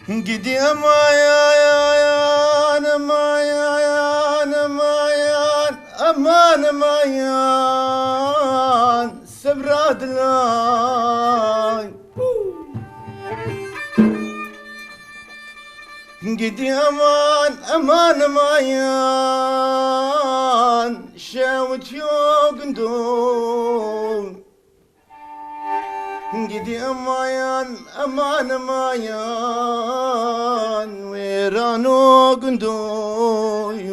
قديم مايان مايان مايان امان مايان سبراد لاي قديم امان مايان شاوت يوقندون قدي أمايان أمان مايان ويرانو قندوي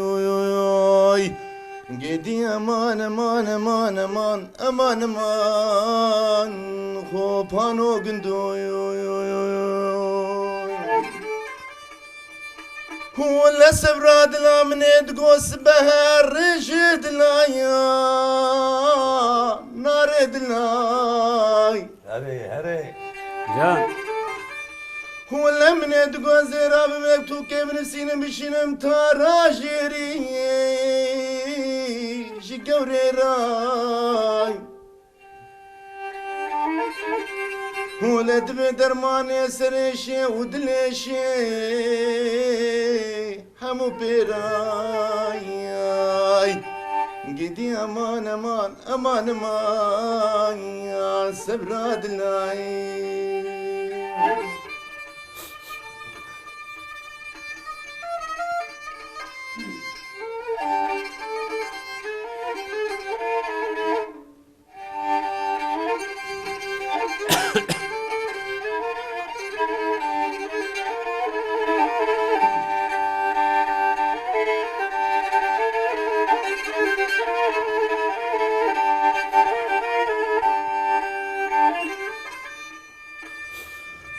قدي أمان أمان أمان أمان أمان أمان خوبانو قندوي هو الأسبراد لا من يدقوس بهر رشد لا يا نارد لاي هري جان هو لمن يدقوس زراب مكتو كيف نسينا بشينم تاراجري شقوري راي هو لدب درمان سريشي ودليشي همو بيراي قدي امان امان امان امان يا سبراد لاي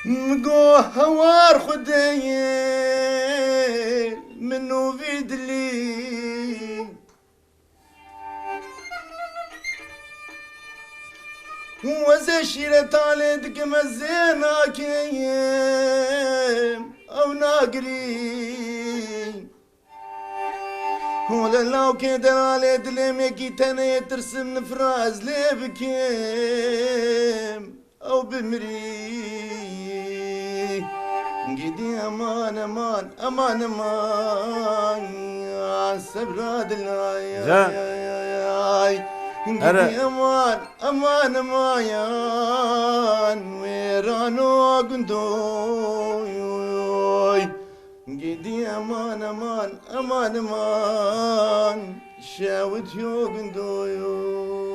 مقو هوار خدي منو فيدلي وزي شيرة على دقم الزينة كيم او ناقري ولا لو كده على دلم يكي تاني ترسم نفراز ليه بكيم او بمري قدي امان امان امان امان يا سبراد اللاي قدي امان امان امان ويرانو قندوي قدي امان امان امان امان شاوت يو قندوي